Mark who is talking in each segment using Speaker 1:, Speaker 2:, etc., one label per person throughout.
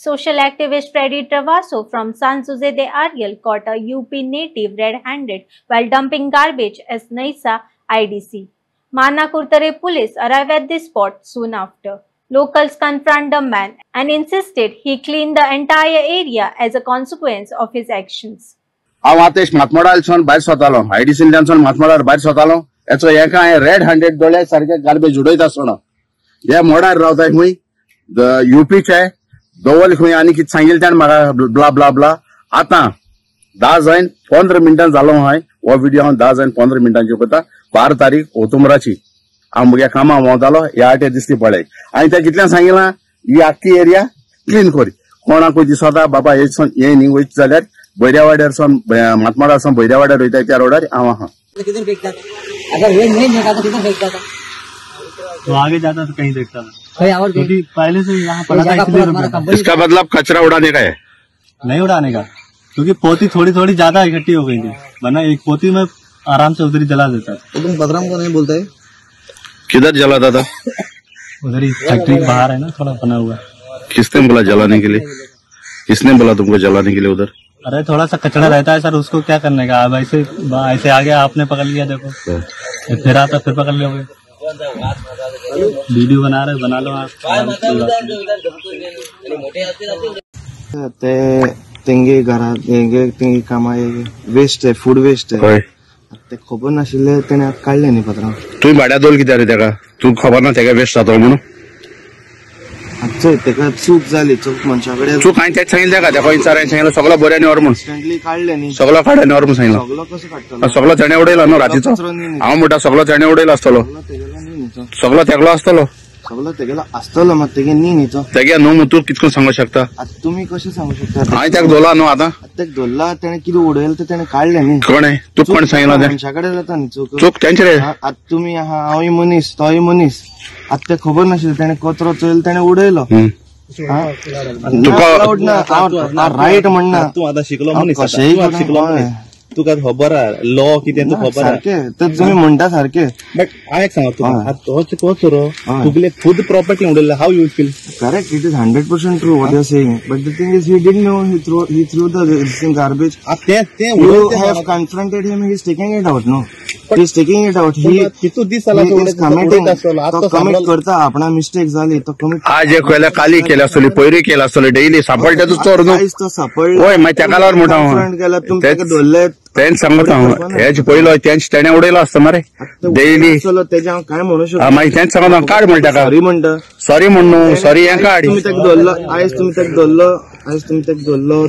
Speaker 1: Social activist Freddy Travasso from San Jose de Ariel caught a UP native red-handed while dumping garbage as Naisa IDC. Mana Kurtare police arrived at the spot soon after. Locals confront the man and insisted he clean the entire area as a consequence of his actions.
Speaker 2: हांव आतां मातमोडालसून भायर सरतालो आयडीसींतल्यानसून मातमोडार भायर सरतालो हेचो एका हांवें red handed दोळे सारखे garbage उडयता आसतना हे मोडार रावताय खंय यूपीचे दवल खंय आनी कितें सांगिल्लें त्यान म्हाका ब्ला ब्ला ब्ला आतां 10 जावन 15 मिनटां जालो हांवें हो व्हिडिओ हांव 10 जावन 15 मिनटांचेर पळयता 12 तारीख ओतुंबराची हांव म्हज्या कामां वतालो ह्या आटे दिसती पळय हांवें त्या कितल्यान सांगिलां ही आख्खी एरिया क्लीन कोरी कोणाकूय दिसता बाबा हे न्ही वयत जाल्यार बैरावाड्यार सावन मातमोडार सावन बैरावाड्यार वयता त्या रोडार हांव आहा
Speaker 3: किधर फेंकता अगर ये नहीं देखा तो किधर फेंकता था
Speaker 4: तो आगे जाता तो कहीं देखता था
Speaker 3: क्योंकि
Speaker 4: पहले से यहाँ पड़ा था इसलिए
Speaker 2: इसका मतलब कचरा उड़ाने का है
Speaker 4: नहीं उड़ाने का क्योंकि पोती थोड़ी थोड़ी ज्यादा इकट्ठी हो गई थी वरना एक पोती में आराम से उधर ही जला देता था।
Speaker 3: तुम बदराम को नहीं बोलते
Speaker 2: किधर जलाता था
Speaker 4: उधर ही फैक्ट्री बाहर है ना थोड़ा बना हुआ।
Speaker 2: किसने बोला जलाने के लिए किसने बोला तुमको जलाने के लिए उधर
Speaker 4: अरे थोड़ा सा कचरा रहता है सर उसको क्या करने का अब ऐसे ऐसे आ गया आपने पकड़ लिया देखो फिर आता फिर पकड़ लोगे वीडियो बना रहे बना लो आप
Speaker 5: तेंगे घरात तेंगे कामा वेस्ट आहे फूड वेस्ट आहे ते खबर नाशिल्ले तेणे काढले न्ही पत्रां
Speaker 2: तुम्ही भाड्या दोल कित्याक रे तेका तू खबर ना तेका वेस्ट जातो म्हणून
Speaker 5: तेका चूक जाली चूक मनशा कडेन
Speaker 2: चूक हांवें तेच सांगिल्लें तेका तेका विचारायन सांगिल्लें सगळो बऱ्यान व्हर म्हणून
Speaker 5: इन्स्टंटली काढले न्ही
Speaker 2: सगळो काड्यान व्हर म्हणून सांगिल्लो
Speaker 5: सगळो कसो काडटलो
Speaker 2: सगळो तेणे उडयला न्हू रातीचो हांव म्हणटा सगळो तेणे उडयलो आसतलो सगळो तेगलो आसतलो
Speaker 5: सगळो तेगेलो आसतलो मात तेगे न्ही न्ही तो
Speaker 2: तेगे न्हू म्हणून तूं कितको सांगूंक शकता
Speaker 5: तुम्ही कशें सांगू शकता
Speaker 2: हांवें तेका धोला न्हू आतां
Speaker 5: तेका धरला तेणे कितें उडयलें तें तेणे काडलें न्ही
Speaker 2: कोण तूं कोण सांगिल्लो तें
Speaker 5: मनशा कडेन जाता न्ही चूक
Speaker 2: चूक तेंचे रे
Speaker 5: आतां तुमी आहा हांवूय मनीस तोय मनीस आतां तें खबर नाशिल्लें तेणे कचरो चोयलो तेणे उडयलो
Speaker 2: तुका
Speaker 5: रायट म्हणना
Speaker 4: तू आता शिकलो
Speaker 5: कशेंय
Speaker 4: शिकलो तुका खबर लो कितें तू खबर
Speaker 5: सारकें तें तुमी म्हणटा सारकें
Speaker 4: बट हांव एक सांगता तुका तो चोरो तुगेले खुद प्रॉपर्टी उडयले how you feel
Speaker 5: correct it is 100% true what you are saying but the thing is he didn't know he threw the garbage you have confronted him he is taking it out no he is taking it out he
Speaker 4: कितू दीस जाला
Speaker 5: तो commit करता आपणा mistake जाली तो commit
Speaker 2: आज एक वेळा काली केला असली पयरी केला असली डेली सापडटा तू चोर न्हू
Speaker 5: तो सापडलो
Speaker 2: होय मागीर तेका लागून म्हणटा
Speaker 5: कन्फ्रंट केला तुमी तेका धरले
Speaker 2: तेच सांगता हांव हेच पयलो तेणे उडयलो आसता मरे डेली
Speaker 5: तेजे हांव काय म्हणू शकता
Speaker 2: मागीर तेच सांगता काड म्हण तेका
Speaker 5: सॉरी म्हणटा
Speaker 2: सॉरी म्हणू सॉरी हें काड
Speaker 5: तुमी तेका धरलो आयज तुमी तेका धरलो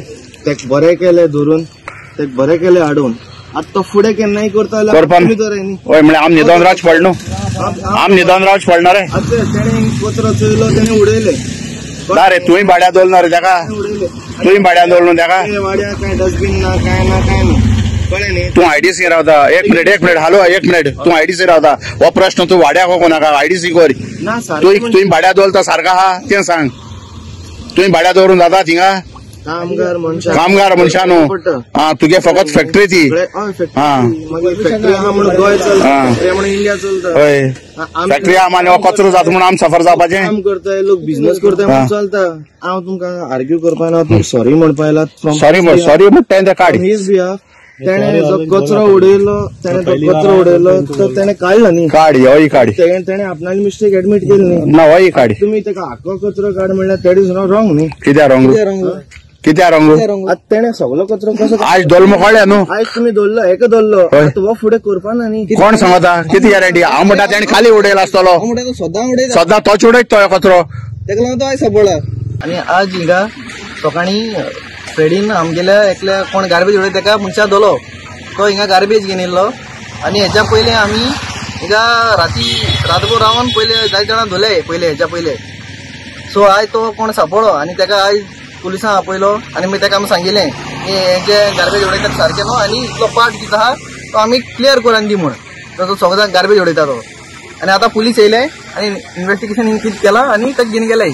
Speaker 5: तेका बरें केलें धरून तेका बरें केलें हाडून आतां तो फुडें केन्नाय करता जाल्यार तुमी तर न्ही
Speaker 2: होय म्हळ्यार आम निदान रावच पडलो आम निदान रावच पडना रे
Speaker 5: तेणे कचरो चोयलो तेणे उडयले
Speaker 2: ना रे तुवें भाड्या दवरना रे तेका तुवें भाड्या दवरलो तेका
Speaker 5: वाड्या काय डस्टबीन ना काय ना कळ्ळें न्ही
Speaker 2: तू आयडीसी रावता एक मिनिट हालो एक मिनिट तू आयडीसी रावता हो प्रश्न तू वाड्याक हो नाका आयडीसी कर
Speaker 5: ना
Speaker 2: तुवें भाड्या दवरता सारका आहा तें सांग तुवें भाड्या दवरून जाता थिंगा
Speaker 5: कामगार
Speaker 2: मनशा न्हू तुगे फकत फॅक्टरी ती
Speaker 5: फॅक्टरी आहा म्हणून गोंय चलता म्हणून इंडिया चलता
Speaker 2: हय फॅक्टरी आहा मागीर हो कचरो जाता म्हणून आम सफर जावपाचें
Speaker 5: काम करताय लोक बिझनेस करताय म्हणून चलता हांव तुमकां आर्ग्यू करपा ना तुमी सॉरी म्हणपा आयलात
Speaker 2: सॉरी म्हणटा तें काड
Speaker 5: हीज बिहाफ तेणे जो कचरो उडयलो तो तेणे काडलो न्ही
Speaker 2: काड होय काड
Speaker 5: तेणे आपणाली मिस्टेक एडमीट केली न्ही
Speaker 2: ना होय काड
Speaker 5: तुमी तेका आख्खो कचरो काड म्हणल्यार दॅट इज नॉट रॉंग न्ही
Speaker 2: कित्या रंग
Speaker 5: तेणे सगळो कचरो कसो
Speaker 2: आज दोलमो कळ्ळें न्हू
Speaker 5: आयज तुमी दवरलो हेका दवरलो हो फुडें करपा ना न्ही
Speaker 2: कोण सांगता कितें गॅरंटी हांव म्हणटा तेणे खाली उडयलो आसतलो सद्दां तोच उडयता तो कचरो
Speaker 5: तेका लागून तो आयज सापडला
Speaker 3: आणि आज हिंगा सकाळी फ्रेडीन आमगेल्या एकल्या कोण गार्बेज उडयता तेका मनशा दवरलो तो हिंगा गार्बेज घेवन येयल्लो आनी हेच्या पयले आमी हिंगा रातभर रावन पयले जाय जाणां धरले पयले हेच्या पयले सो आयज तो कोण सापडलो आनी तेका आयज पुलिसां आपयलो आनी मागीर तेका आमी सांगिल्लें की हे जे गार्बेज उडयता सारकें न्हू आनी इतलो पार्ट कितें आहा तो आमी क्लियर करून दी म्हूण तो सगळो गार्बेज उडयता तो आनी आतां पुलीस येयले आनी इन्व्हेस्टिगेशन केलां आनी तेका घेवन गेले